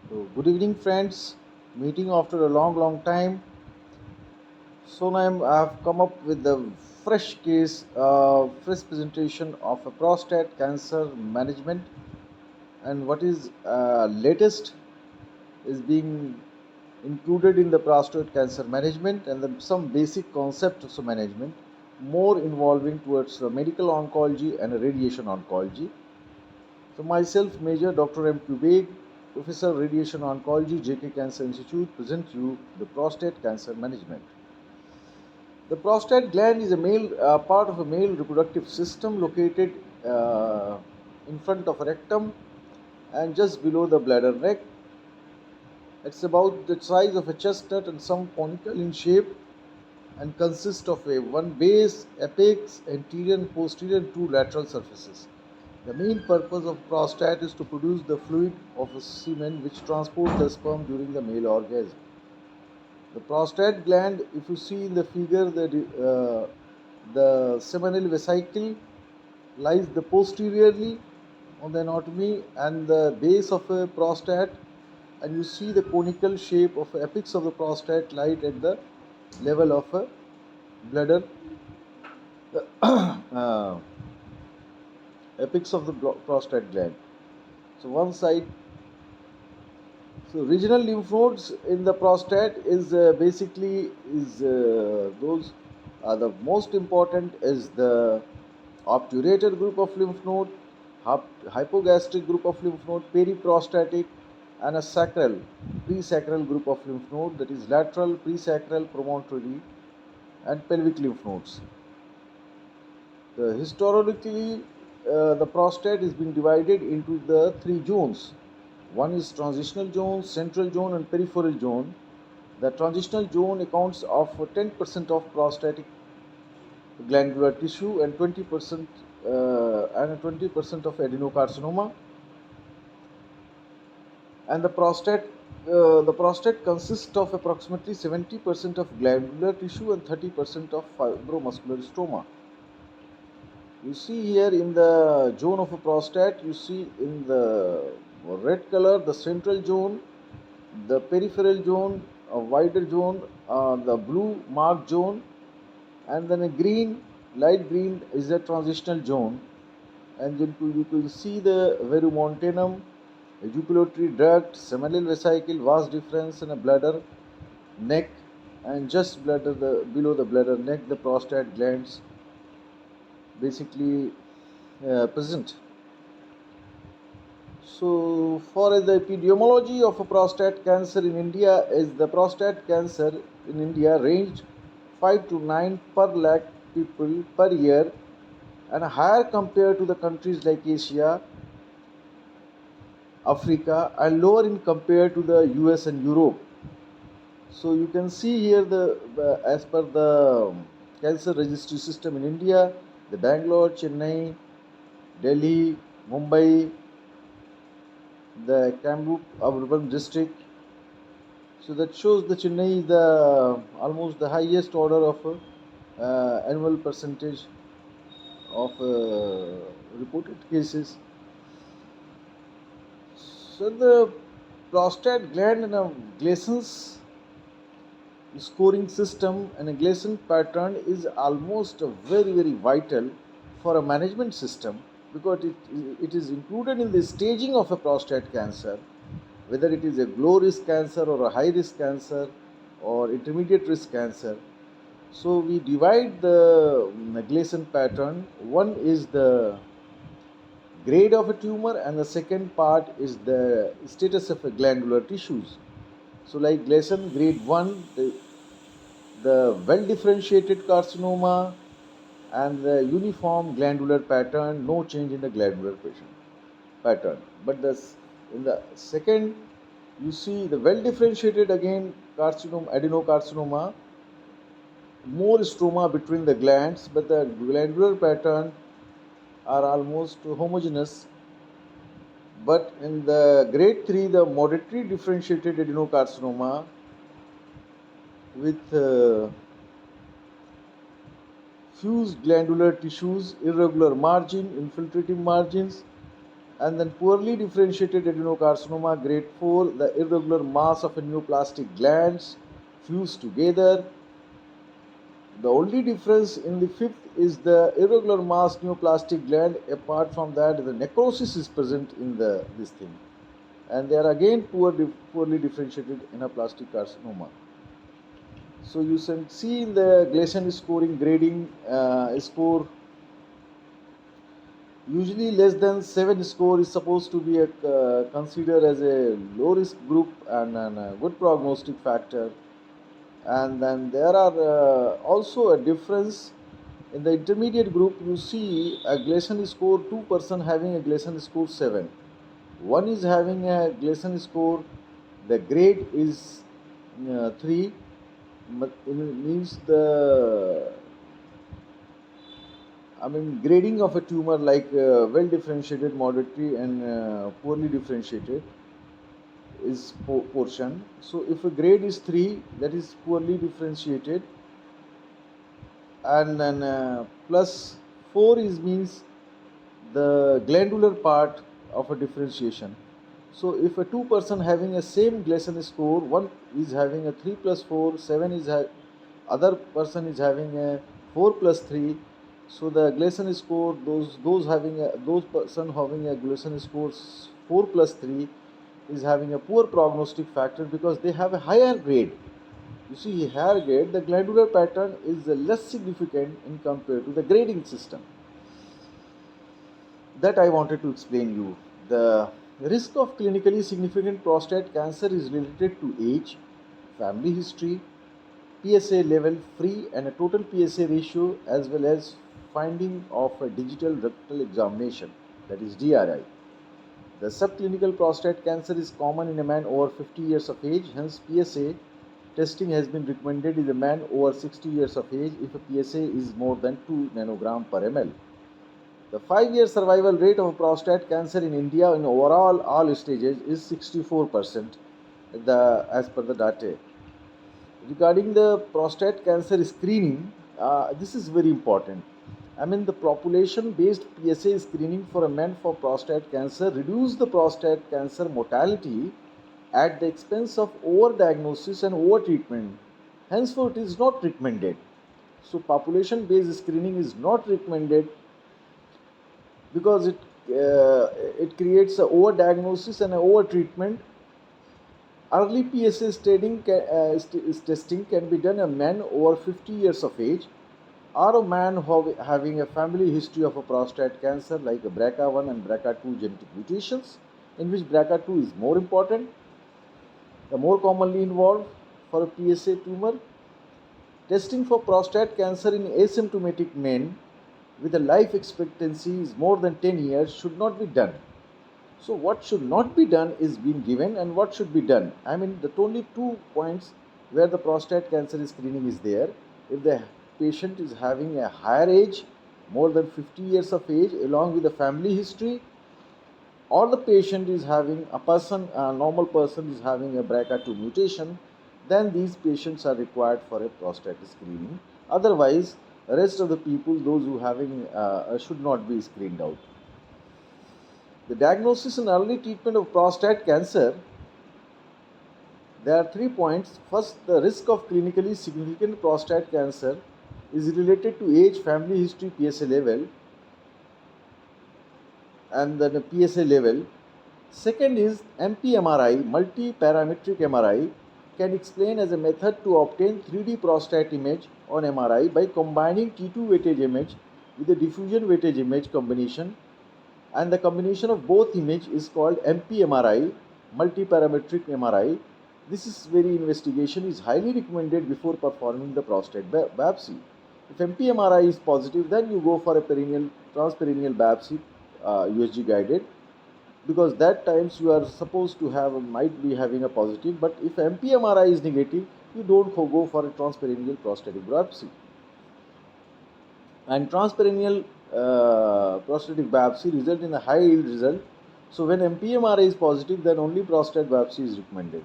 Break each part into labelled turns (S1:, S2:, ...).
S1: So, good evening, friends. Meeting after a long time. So now I have come up with the fresh presentation of a prostate cancer management, and what is latest is being included in the prostate cancer management, and some basic concepts of management, more involving towards medical oncology and radiation oncology. So myself, Major Dr. M. Kubeg, Professor Radiation Oncology, JK Cancer Institute, present you the prostate cancer management. The prostate gland is a part of a male reproductive system located in front of a rectum and just below the bladder neck. It's about the size of a chestnut and some conical in shape and consists of a one base, apex, anterior and posterior, and two lateral surfaces. The main purpose of prostate is to produce the fluid of a semen which transports the sperm during the male orgasm. The prostate gland, if you see in the figure, the seminal vesicle lies the posteriorly on the anatomy and the base of a prostate, and you see the conical shape of the apex of the prostate lies at the level of a bladder. uh, Apex of the prostate gland. So one side. So regional lymph nodes in the prostate is basically is those are the most important is the obturator group of lymph node, hypogastric group of lymph node, periprostatic, and a sacral, presacral group of lymph node, that is lateral, presacral, promontory, and pelvic lymph nodes. Historically, the prostate is being divided into the three zones. One is transitional zone, central zone, and peripheral zone. The transitional zone accounts of 10% of prostatic glandular tissue and 20% and 20% of adenocarcinoma. And the prostate consists of approximately 70% of glandular tissue and 30% of fibromuscular stroma. You see here in the zone of a prostate, you see in the red color the central zone, the peripheral zone, a wider zone, the blue marked zone, and then a green, light green is the transitional zone. And then you can see the verumontanum, ejaculatory duct, seminal vesicle, vas deferens, and a bladder neck, and just below the bladder neck, the prostate glands basically present. So, for the epidemiology of a prostate cancer in India, is the prostate cancer in India ranged 5 to 9 per lakh people per year, and higher compared to the countries like Asia, Africa, and lower in compared to the US and Europe. So you can see here as per the cancer registry system in India, the Bangalore, Chennai, Delhi, Mumbai, the Kamrup urban district. So that shows the Chennai is the almost the highest order of annual percentage of reported cases. So the prostate gland and a Gleason's scoring system and a Gleason pattern is almost very vital for a management system, because it is included in the staging of a prostate cancer, whether it is a low risk cancer or a high risk cancer or intermediate risk cancer. So we divide the Gleason pattern. One is the grade of a tumor, and the second part is the status of a glandular tissues. So like Gleason grade 1, the well differentiated carcinoma and the uniform glandular pattern, no change in the glandular pattern. But in the second, you see the well differentiated again carcinoma, adenocarcinoma, more stroma between the glands, but the glandular pattern are almost homogeneous. But in the grade 3, the moderately differentiated adenocarcinoma with fused glandular tissues, irregular margin, infiltrative margins, And then poorly differentiated adenocarcinoma grade 4, the irregular mass of neoplastic glands fused together. The only difference in the fifth is the irregular mass neoplastic gland. Apart from that, the necrosis is present in this thing. And they are again poorly differentiated anaplastic carcinoma. So you can see in the Gleason scoring grading score, usually less than 7 score is supposed to be considered as a low risk group and a good prognostic factor. And then there are also a difference in the intermediate group. You see a Gleason score, 2% having a Gleason score 7. One is having a Gleason score, the grade is 3, but it means grading of a tumor like well differentiated, moderately, and poorly differentiated is portion. So if a grade is 3, that is poorly differentiated, and then plus 4 is means the glandular part of a differentiation. So if a 2% having a same Gleason score, one is having a 3 plus 4, 7 is other person is having a 4 plus 3. So the Gleason score, those person having a Gleason score 4 plus 3 is having a poor prognostic factor because they have a higher grade. You see, higher grade, the glandular pattern is less significant in compared to the grading system. That I wanted to explain you. The risk of clinically significant prostate cancer is related to age, family history, PSA level free and a total PSA ratio, as well as finding of a digital rectal examination, that is DRI. The subclinical prostate cancer is common in a man over 50 years of age, hence PSA testing has been recommended in a man over 60 years of age if a PSA is more than 2 nanogram per ml. The 5-year survival rate of prostate cancer in India in overall all stages is 64% as per the data. Regarding the prostate cancer screening, this is very important. The population-based PSA screening for a man for prostate cancer reduced the prostate cancer mortality at the expense of overdiagnosis and overtreatment. Henceforth, it is not recommended. So, population-based screening is not recommended because it creates a overdiagnosis and a overtreatment. Early PSA testing can be done in a man over 50 years of age or a man having a family history of a prostate cancer like a BRCA1 and BRCA2 genetic mutations, in which BRCA2 is more important, the more commonly involved for a PSA tumor. Testing for prostate cancer in asymptomatic men with a life expectancy is more than 10 years should not be done. So what should not be done is being given, and what should be done. The only 2 points where the prostate cancer screening is there. If the patient is having a higher age, more than 50 years of age, along with a family history, or the patient is having a normal person is having a BRCA2 mutation, then these patients are required for a prostate screening. Otherwise, the rest of the people, those who having should not be screened out. The diagnosis and early treatment of prostate cancer, there are 3 points. First, the risk of clinically significant prostate cancer is related to age, family history, PSA level, and then the PSA level. Second is MPMRI, multi-parametric MRI, can explain as a method to obtain 3D prostate image on MRI by combining T2 weightage image with the diffusion weightage image combination, and the combination of both image is called MPMRI, multi-parametric MRI. This very investigation is highly recommended before performing the prostate biopsy. If MPMRI is positive, then you go for a transperineal biopsy, USG guided, because that times you are supposed to might be having a positive. But if MPMRI is negative, you don't go for a transperineal prostatic biopsy. And transperineal prostatic biopsy result in a high yield result. So when MPMRI is positive, then only prostate biopsy is recommended.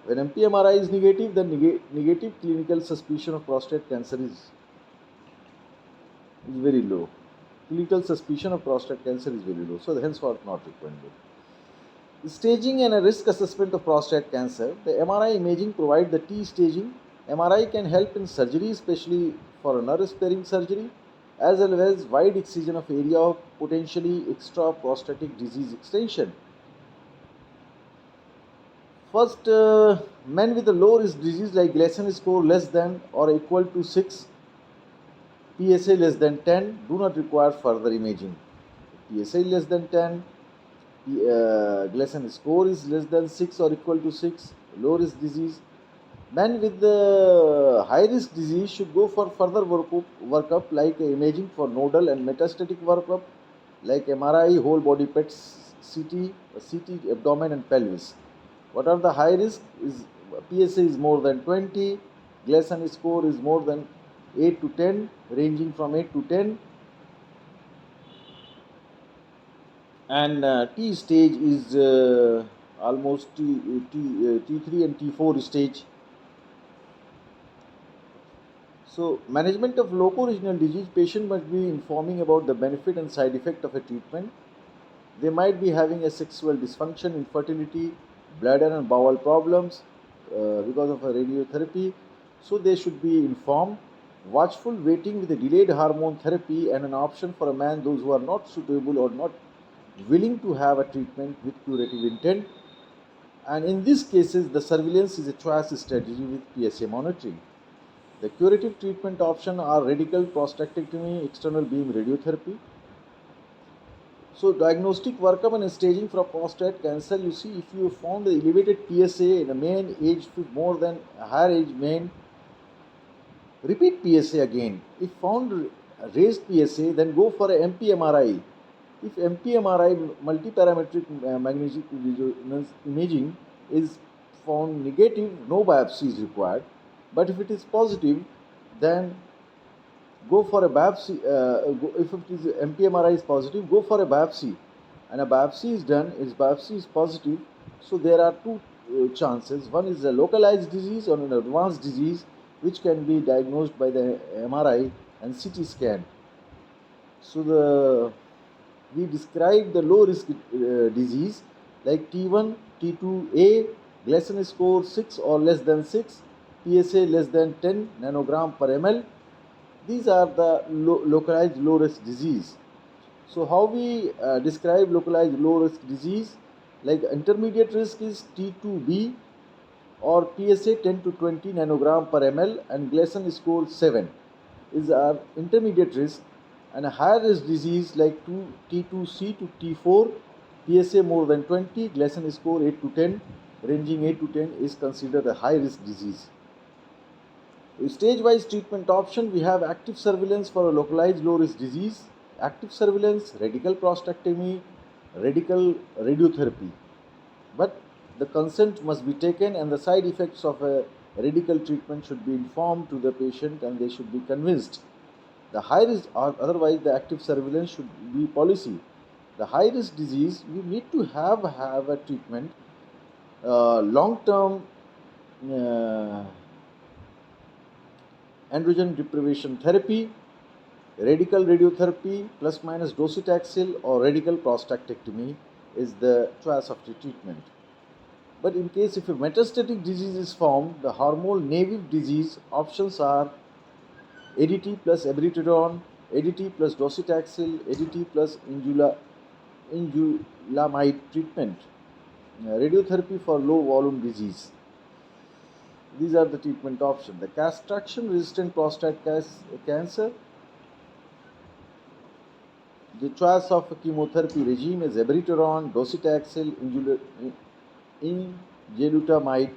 S1: When MPMRI is negative, then negative clinical suspicion of prostate cancer is very low. clinical suspicion of prostate cancer is very low, so henceforth not recommended. Staging and a risk assessment of prostate cancer. The MRI imaging provides the T staging. MRI can help in surgery, especially for a nerve sparing surgery, as well as wide excision of area of potentially extra prostatic disease extension. First, men with a low risk disease like Gleason score less than or equal to 6, PSA less than 10 do not require further imaging. PSA less than 10, Gleason score is less than 6 or equal to 6, low risk disease. Men with the high risk disease should go for further workup like imaging for nodal and metastatic workup like MRI, whole body PET, CT, abdomen and pelvis. What are the high risk? Is PSA is more than 20, Gleason score is more than 8 to 10, ranging from 8 to 10, and T stage is almost T3 and T4 stage. So, management of loco-regional disease, patient must be informing about the benefit and side effect of a treatment. They might be having a sexual dysfunction, infertility, bladder and bowel problems because of a radiotherapy. So, they should be informed. Watchful waiting with a delayed hormone therapy and an option for a man, those who are not suitable or not willing to have a treatment with curative intent. And in these cases, the surveillance is a choice strategy with PSA monitoring. The curative treatment options are radical prostatectomy, external beam radiotherapy. So, diagnostic workup and staging for prostate cancer, you see, if you found the elevated PSA in a man aged more than a higher age man, repeat PSA again. If found raised PSA, then go for a MP-MRI. If MP-MRI, multiparametric magnetic resonance imaging, is found negative, no biopsy is required. But if it is positive, then go for a biopsy. If it is MP-MRI is positive, go for a biopsy, and a biopsy is done. If biopsy is positive, so there are two chances. One is a localized disease or an advanced disease, which can be diagnosed by the MRI and CT scan. So we describe the low risk disease like T1, T2A, Gleason score 6 or less than 6, PSA less than 10 nanogram per ml. These are the localized low risk disease. So how we describe localized low risk disease? Like intermediate risk is T2B or PSA 10 to 20 nanogram per ml and Gleason score 7 is our intermediate risk, and a higher risk disease like T2C to T4, PSA more than 20, Gleason score 8 to 10, ranging 8 to 10 is considered a high risk disease. Stage-wise treatment option, we have active surveillance for a localized low-risk disease, active surveillance, radical prostatectomy, radical radiotherapy. But the consent must be taken and the side effects of a radical treatment should be informed to the patient and they should be convinced. The high risk, or otherwise the active surveillance should be policy. The high risk disease, we need to have a treatment, long-term androgen deprivation therapy, radical radiotherapy plus minus docetaxel or radical prostatectomy is the choice of the treatment. But in case if a metastatic disease is found, the hormone naïve disease options are ADT plus abiraterone, ADT plus docetaxel, ADT plus injulamide treatment, radiotherapy for low volume disease. These are the treatment options. The castration-resistant prostate cancer, the choice of a chemotherapy regime is abiraterone, docetaxel, enzalutamide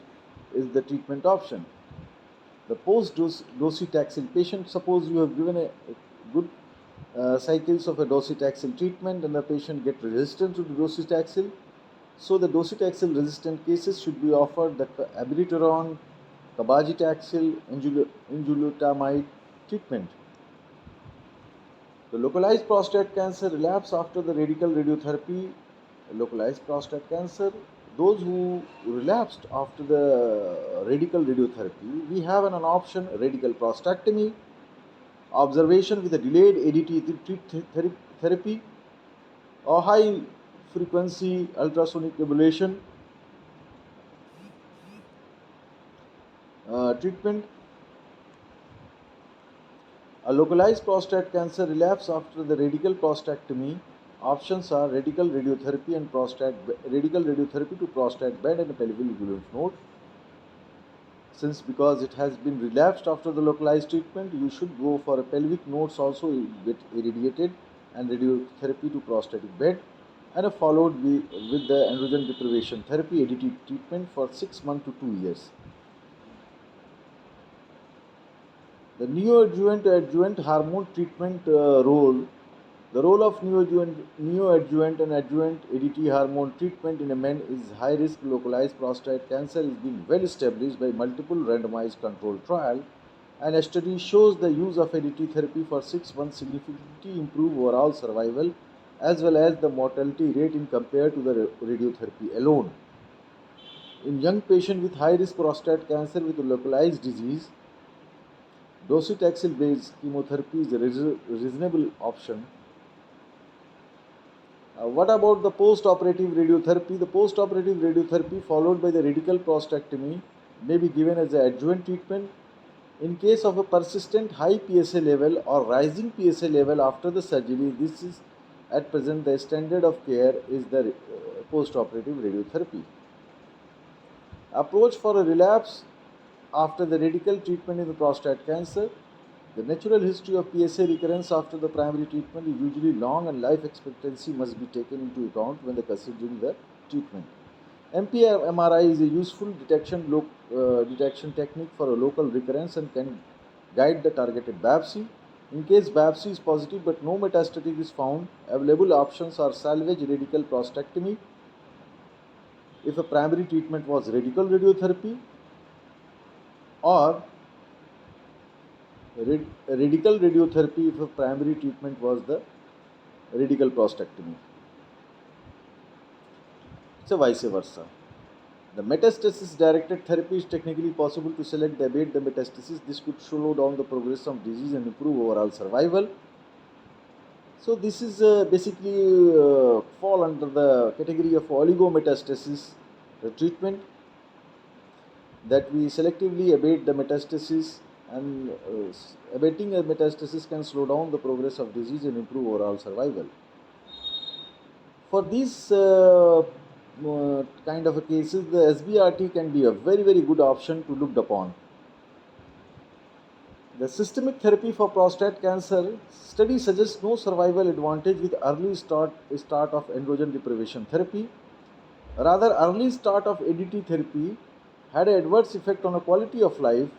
S1: is the treatment option. The post-docetaxel patient, suppose you have given a good cycles of a docetaxel treatment and the patient get resistant to the docetaxel. So the docetaxel resistant cases should be offered the abiraterone, cabazitaxel, enzalutamide treatment. The localized prostate cancer relapse after the radical radiotherapy. Localized prostate cancer, those who relapsed after the radical radiotherapy, we have an option radical prostatectomy, observation with a delayed ADT therapy or high frequency ultrasonic ablation treatment. A localized prostate cancer relapse after the radical prostatectomy. Options are radical radiotherapy and radical radiotherapy to prostate bed and pelvic lymph node. Since because it has been relapsed after the localized treatment, you should go for a pelvic nodes also get irradiated and radiotherapy to prostatic bed, and followed with the androgen deprivation therapy ADT treatment for 6 months to 2 years. The neoadjuvant hormone treatment role. The role of neoadjuvant and adjuvant ADT hormone treatment in a men is high risk localized prostate cancer is being well established by multiple randomized controlled trial, and a study shows the use of ADT therapy for 6 months significantly improve overall survival as well as the mortality rate in compared to the radiotherapy alone. In young patients with high risk prostate cancer with localized disease, docetaxel based chemotherapy is a reasonable option. What about the post-operative radiotherapy? The post-operative radiotherapy followed by the radical prostatectomy may be given as an adjuvant treatment. In case of a persistent high PSA level or rising PSA level after the surgery, this is at present the standard of care is the post-operative radiotherapy. Approach for a relapse after the radical treatment in the prostate cancer. The natural history of PSA recurrence after the primary treatment is usually long, and life expectancy must be taken into account when considering the treatment. MPMRI is a useful detection technique for a local recurrence and can guide the targeted biopsy. In case biopsy is positive but no metastatic is found, available options are salvage radical prostatectomy if a primary treatment was radical radiotherapy, or radical radiotherapy if a primary treatment was the radical prostatectomy. So vice versa. The metastasis directed therapy is technically possible to select the abate the metastasis. This could slow down the progress of disease and improve overall survival. So this is basically fall under the category of oligometastasis treatment, that we selectively abate the metastasis, and abating a metastasis can slow down the progress of disease and improve overall survival. For these kind of cases, the SBRT can be a very good option to look upon. The systemic therapy for prostate cancer study suggests no survival advantage with early start of androgen deprivation therapy. Rather, early start of ADT therapy had an adverse effect on the quality of life,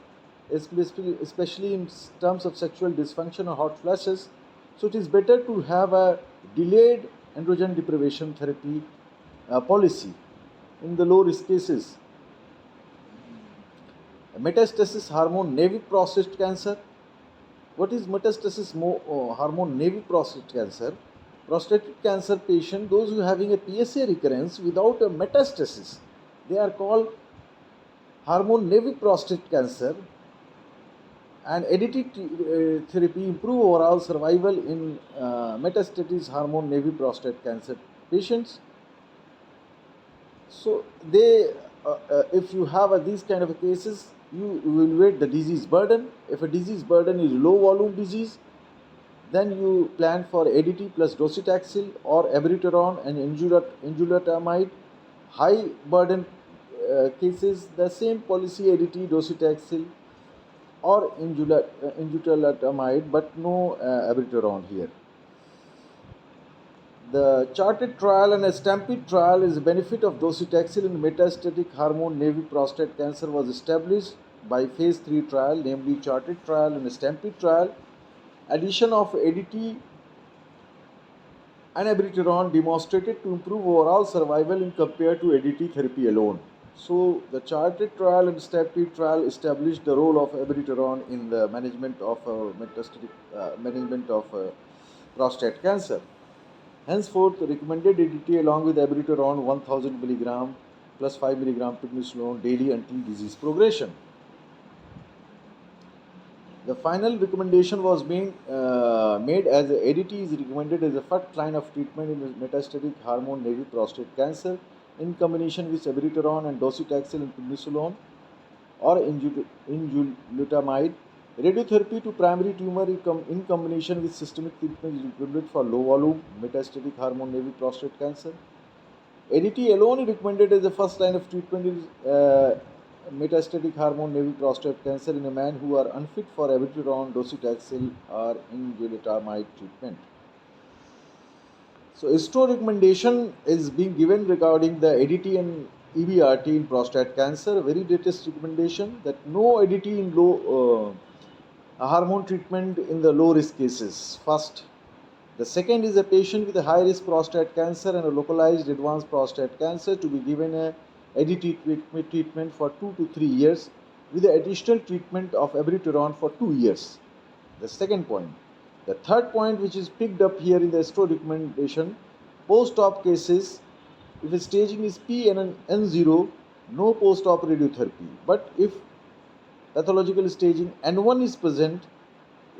S1: especially in terms of sexual dysfunction or hot flashes. So it is better to have a delayed androgen deprivation therapy policy in the low risk cases. Metastasis hormone naïve prostate cancer. What is metastasis hormone naïve prostate cancer? Prostatic cancer patient, those who are having a PSA recurrence without a metastasis, they are called hormone naïve prostate cancer, and ADT therapy improve overall survival in metastatic hormone naïve prostate cancer patients. So they, if you have these kind of cases, you evaluate the disease burden. If a disease burden is low volume disease, then you plan for ADT plus docetaxel or abiraterone and enzalutamide. High burden cases, the same policy, ADT, docetaxel or enzalutamide, but no abiraterone here. The charted trial and a stampede trial is the benefit of docetaxel in metastatic hormone naïve prostate cancer was established by phase 3 trial, namely charted trial and a stampede trial. Addition of ADT and abiraterone demonstrated to improve overall survival in compared to ADT therapy alone. So the charted trial and stampede trial established the role of abiraterone in the management of prostate cancer. Henceforth, recommended ADT along with abiraterone 1000 mg plus 5 mg prednisolone daily until disease progression. The final recommendation was made as ADT is recommended as a first line of treatment in metastatic hormone-naive prostate cancer in combination with abiraterone and docetaxel and prednisolone or enzalutamide. Radiotherapy to primary tumor in combination with systemic treatment is recommended for low volume metastatic hormone-naive prostate cancer. ADT alone is recommended as the first line of treatment in metastatic hormone-naive prostate cancer in a man who are unfit for abiraterone, docetaxel, or enzalutamide treatment. So, ISTO recommendation is being given regarding the ADT and EBRT in prostate cancer. Very latest recommendation that no ADT in low hormone treatment in the low risk cases. First. The second is a patient with a high risk prostate cancer and a localized advanced prostate cancer to be given a ADT treatment for 2 to 3 years with the additional treatment of abiraterone for 2 years. The second point. The third point, which is picked up here in the ESTRO recommendation, post-op cases, if the staging is P and N0, no post-op radiotherapy. But if pathological staging N1 is present,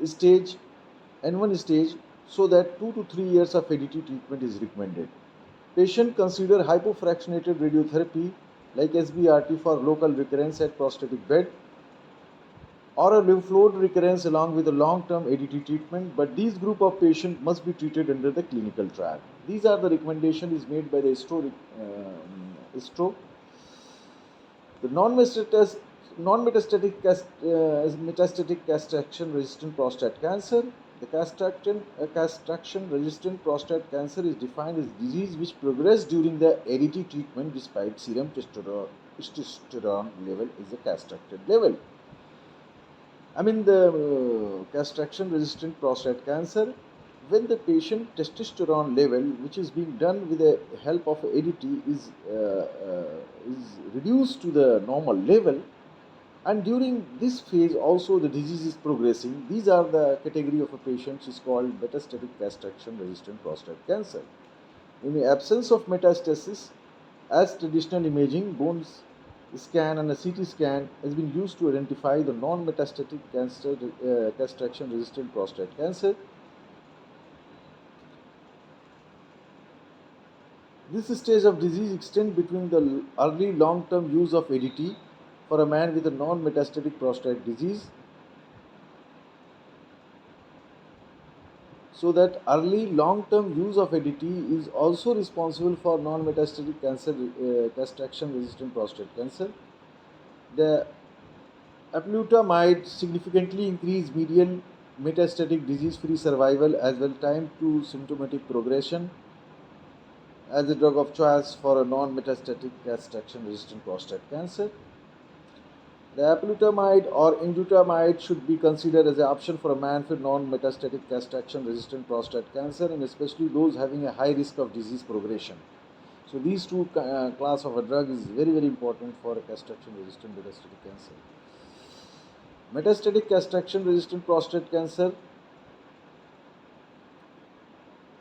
S1: N1 stage, so that 2 to 3 years of ADT treatment is recommended. Patient consider hypofractionated radiotherapy like SBRT for local recurrence at prostatic bed or a lymph node recurrence along with a long-term ADT treatment, but these group of patients must be treated under the clinical trial. These are the recommendations made by the ISTRO. The non-metastatic castration-resistant prostate cancer. The castration-resistant prostate cancer is defined as disease which progressed during the ADT treatment despite serum testosterone level is a castrated level. The castration-resistant prostate cancer, when the patient testosterone level, which is being done with the help of ADT, is reduced to the normal level, and during this phase also the disease is progressing. These are the category of a patient is called metastatic castration-resistant prostate cancer. In the absence of metastasis, as traditional imaging, bone scan and a CT scan has been used to identify the non-metastatic castration-resistant prostate cancer. This stage of disease extends between the early long-term use of ADT for a man with a non-metastatic prostate disease, so that early long-term use of ADT is also responsible for non-metastatic castration-resistant prostate cancer. The apalutamide significantly increase median metastatic disease-free survival as well time to symptomatic progression as a drug of choice for a non-metastatic castration-resistant prostate cancer. The apalutamide or enzalutamide should be considered as an option for a man with non-metastatic castration-resistant prostate cancer, and especially those having a high risk of disease progression. So these two class of a drug is very, very important for a castration-resistant metastatic cancer. Metastatic castration-resistant prostate cancer,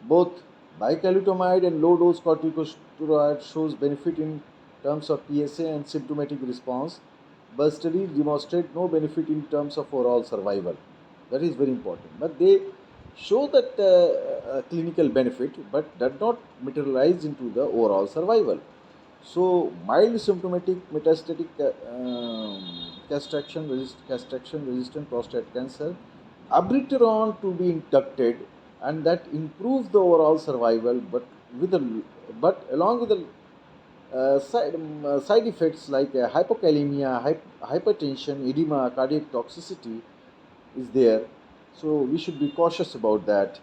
S1: both bicalutamide and low-dose corticosteroid shows benefit in terms of PSA and symptomatic response, but studies demonstrate no benefit in terms of overall survival. That is very important. But they show that clinical benefit, but does not materialize into the overall survival. So, mild symptomatic metastatic castration-resistant prostate cancer, abiraterone to be inducted, and that improves the overall survival, but along with the side effects like hypokalemia, hypertension, edema, cardiac toxicity is there. So we should be cautious about that.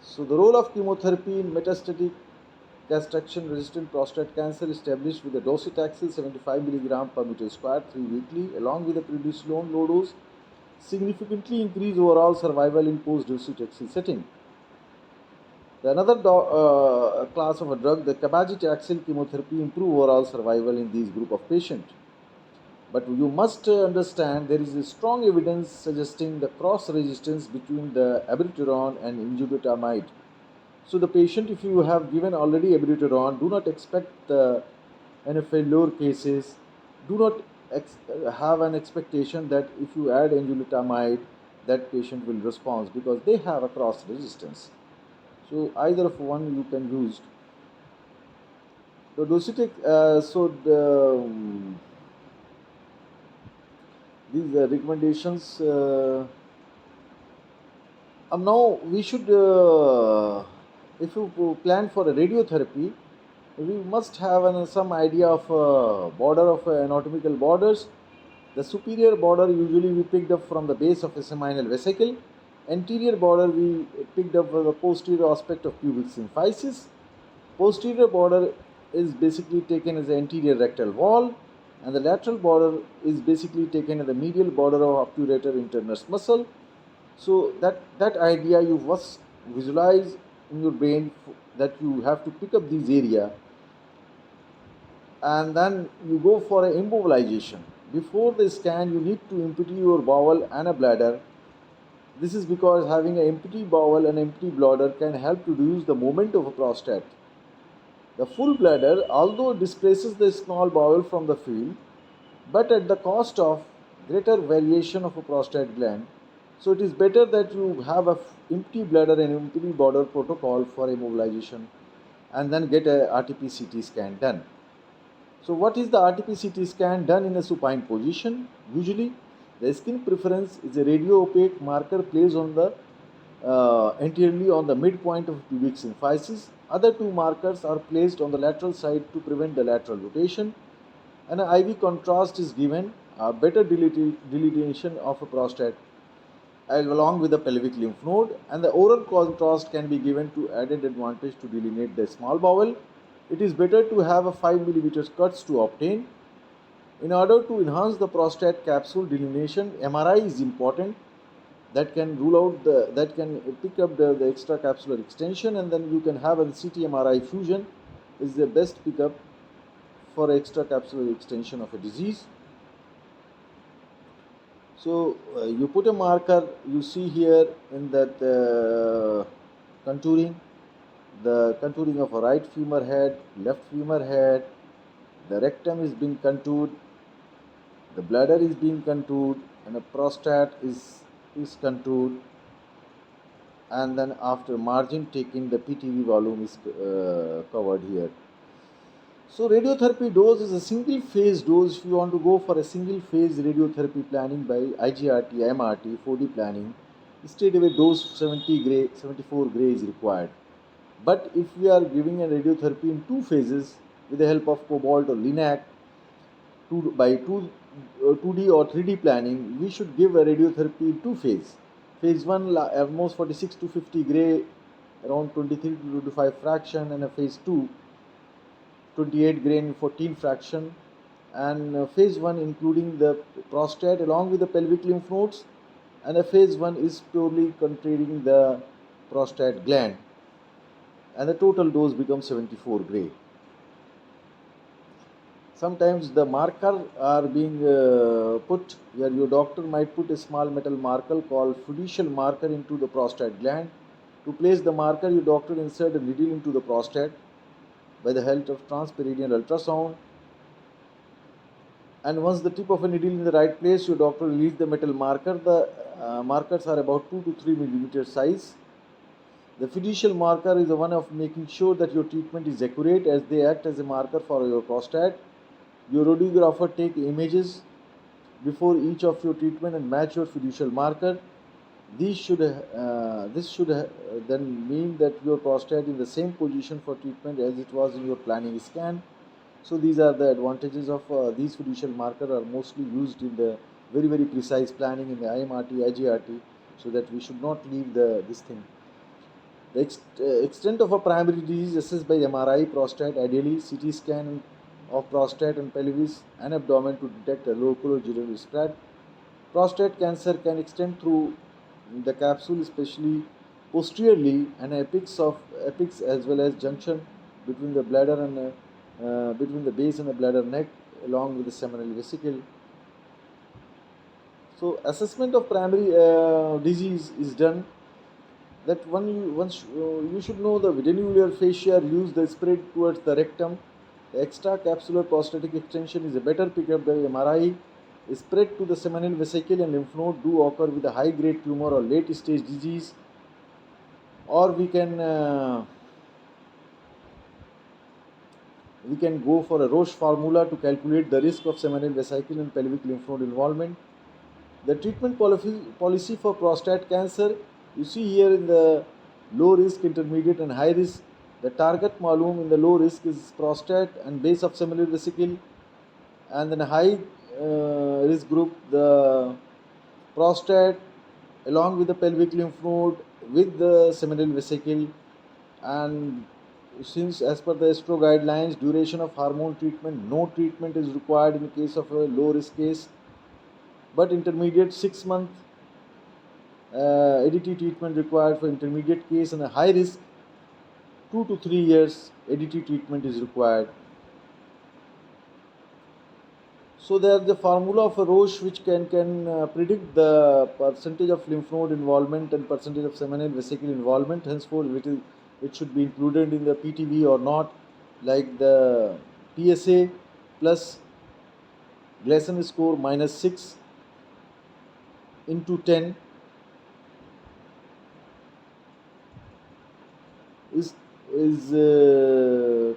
S1: So the role of chemotherapy in metastatic castration-resistant prostate cancer established with the docetaxel 75 mg per meter square 3 weekly along with the prednisolone low dose significantly increase overall survival in post-docetaxel setting. Another class of a drug, the cabazitaxel chemotherapy, improve overall survival in these group of patients. But you must understand there is a strong evidence suggesting the cross-resistance between the abiraterone and enzalutamide. So the patient, if you have given already abiraterone, do not expect in a failure cases, do not have an expectation that if you add enzalutamide, that patient will respond because they have a cross resistance. So either of one you can use. The docetic, these recommendations. Now we should, if you plan for a radiotherapy, we must have some idea of border of anatomical borders. The superior border usually we picked up from the base of a seminal vesicle. Anterior border we picked up the posterior aspect of pubic symphysis. Posterior border is basically taken as the anterior rectal wall, and the lateral border is basically taken as the medial border of obturator internus muscle. So that idea you must visualize in your brain that you have to pick up these area, and then you go for an immobilization. Before the scan, you need to empty your bowel and a bladder. This is because having an empty bowel and empty bladder can help to reduce the movement of a prostate. The full bladder, although displaces the small bowel from the field, but at the cost of greater variation of a prostate gland. So it is better that you have a empty bladder and empty bladder protocol for immobilization, and then get a RTP-CT scan done. So what is the RTP-CT scan done in a supine position? Usually, the skin preference is a radio-opaque marker placed on the anteriorly on the midpoint of pubic symphysis. Other two markers are placed on the lateral side to prevent the lateral rotation. And an IV contrast is given, a better delineation of a prostate along with the pelvic lymph node, and the oral contrast can be given to added advantage to delineate the small bowel. It is better to have a 5 mm cuts to obtain. In order to enhance the prostate capsule delineation, MRI is important. That can rule out that can pick up the extracapsular extension, and then you can have a CT MRI fusion is the best pickup for extracapsular extension of a disease. So you put a marker, you see here in that contouring, the contouring of a right femur head, left femur head, the rectum is being contoured, the bladder is being contoured, and the prostate is contoured, and then after margin taken, the PTV volume is covered here. So radiotherapy dose is a single phase dose. If you want to go for a single phase radiotherapy planning by IGRT, MRT, 4D planning, straightaway dose 74 gray is required. But if we are giving a radiotherapy in two phases with the help of cobalt or LINAC, 2D or 3D planning, we should give a radiotherapy in two phases. Phase 1 almost 46 to 50 gray, around 23 to 25 fraction, and a phase 2 28 gray in 14 fraction, and phase 1 including the prostate along with the pelvic lymph nodes, and a phase 1 is purely containing the prostate gland, and the total dose becomes 74 gray. Sometimes the marker are being put where your doctor might put a small metal marker called fiducial marker into the prostate gland. To place the marker, your doctor insert a needle into the prostate by the help of transperineal ultrasound, and once the tip of a needle in the right place, your doctor release the metal marker. The markers are about 2 to 3 millimeter size. The fiducial marker is the one of making sure that your treatment is accurate, as they act as a marker for your prostate. Your radiographer take images before each of your treatment and match your fiducial marker. This should then mean that your prostate is in the same position for treatment as it was in your planning scan. So these are the advantages of these fiducial markers are mostly used in the very precise planning in the IMRT, IGRT, so that we should not leave this thing. The extent of a primary disease assessed by MRI prostate, ideally CT scan of prostate and pelvis and abdomen to detect a local general spread. Prostate cancer can extend through the capsule, especially posteriorly, and apex as well as junction between the bladder and between the base and the bladder neck along with the seminal vesicle. So assessment of primary disease is done. That you should know the venular fascia used the spread towards the rectum The extracapsular prostatic extension is a better pickup. The MRI is spread to the seminal vesicle and lymph node do occur with a high grade tumor or late stage disease, or we can go for a Roche formula to calculate the risk of seminal vesicle and pelvic lymph node involvement. The treatment policy for prostate cancer, you see here in the low risk, intermediate and high risk, the target malum in the low risk is prostate and base of seminal vesicle, and in a high risk group the prostate along with the pelvic lymph node with the seminal vesicle. And since as per the ESTRO guidelines, duration of hormone treatment, no treatment is required in case of a low risk case, but intermediate 6 month ADT treatment required for intermediate case, and a high risk 2 to 3 years ADT treatment is required. So there is the formula of a Roche which can predict the percentage of lymph node involvement and percentage of seminal vesicle involvement. Henceforth, it should be included in the PTV or not, like the PSA plus Gleason score -6 into 10 is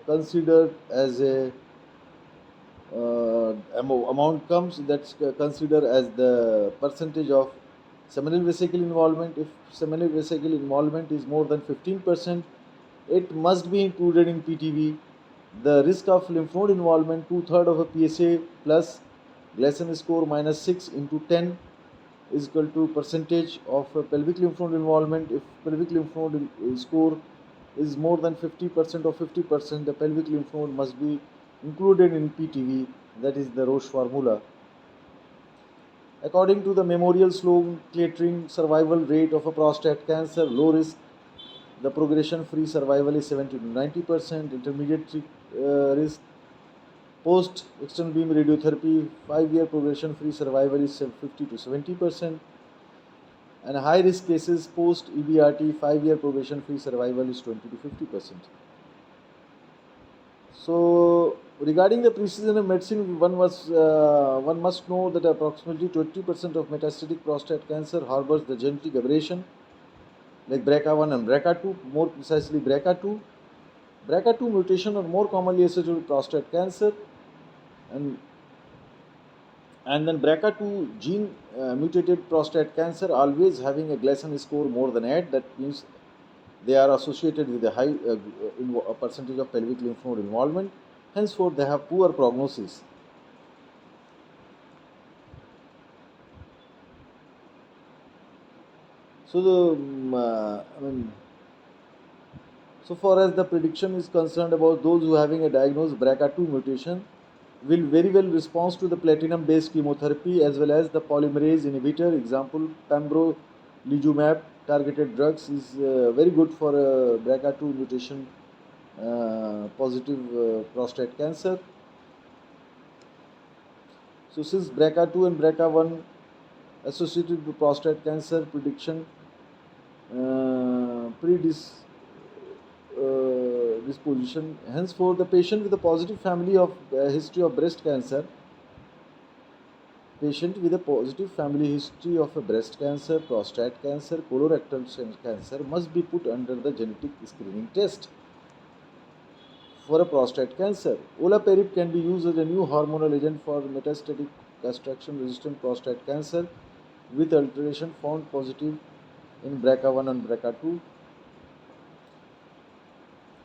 S1: considered as a amount comes, that's considered as the percentage of seminal vesicle involvement. If seminal vesicle involvement is more than 15%, it must be included in PTV. The risk of lymph node involvement, 2/3 of a PSA plus Gleason score -6 into 10 is equal to percentage of pelvic lymph node involvement. If pelvic lymph node score is more than 50% or 50%, the pelvic lymph node must be included in PTV. That is the Roche formula. According to the Memorial Sloan Kettering survival rate of a prostate cancer, low risk, the progression-free survival is 70 to 90%. Intermediate risk, post external beam radiotherapy, 5-year progression-free survival is 50 to 70%. And high risk cases, post EBRT, 5-year progression-free survival is 20 to 50%. So regarding the precision of medicine, one must know that approximately 20% of metastatic prostate cancer harbors the genetic aberration like BRCA1 and BRCA2, more precisely BRCA2. BRCA2 mutation are more commonly associated with prostate cancer, and then BRCA2 gene mutated prostate cancer always having a Gleason score more than 8. That means they are associated with a high percentage of pelvic lymph node involvement. Henceforth, they have poor prognosis. So so far as the prediction is concerned about those who having a diagnosed BRCA2 mutation will very well respond to the platinum-based chemotherapy as well as the polymerase inhibitor. Example, pembrolizumab targeted drugs is very good for BRCA2 mutation positive prostate cancer. So since BRCA2 and BRCA1 associated with prostate cancer prediction disposition, henceforth the patient with a positive family of history of breast cancer, breast cancer, prostate cancer, colorectal cancer must be put under the genetic screening test for a prostate cancer. Olaparib can be used as a new hormonal agent for metastatic castration-resistant prostate cancer with alteration found positive in BRCA1 and BRCA2.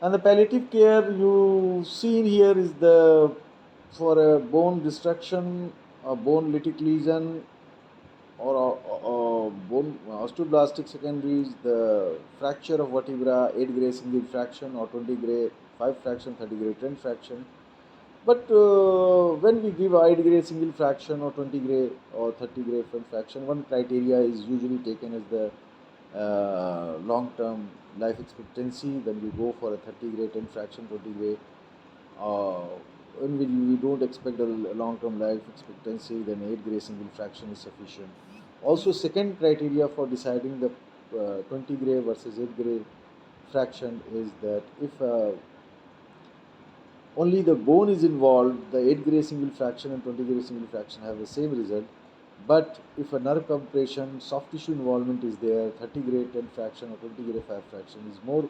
S1: And the palliative care you see here is for a bone destruction, a bone lytic lesion, or bone osteoblastic secondaries, the fracture of vertebra, 8 gray single fraction or 20 gray 5 fraction, 30 gray 10 fraction. But when we give 8 gray single fraction or 20 gray or 30 gray fraction, one criteria is usually taken as the long-term life expectancy. Then we go for a 30 gray 10 fraction, 20 gray. When we don't expect a long-term life expectancy, then 8 gray single fraction is sufficient. Also, second criteria for deciding the 20 gray versus 8 gray fraction is that if only the bone is involved, the 8 gray single fraction and 20 gray single fraction have the same result. But if a nerve compression, soft tissue involvement is there, 30 gray 10 fraction or 20 gray 5 fraction is more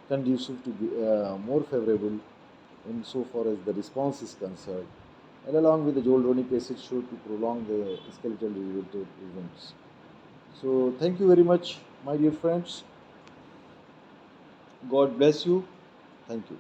S1: conducive to be more favorable in so far as the response is concerned, and along with the zoledronic acid show to prolong the skeletal related events. So thank you very much, my dear friends. God bless you. Thank you.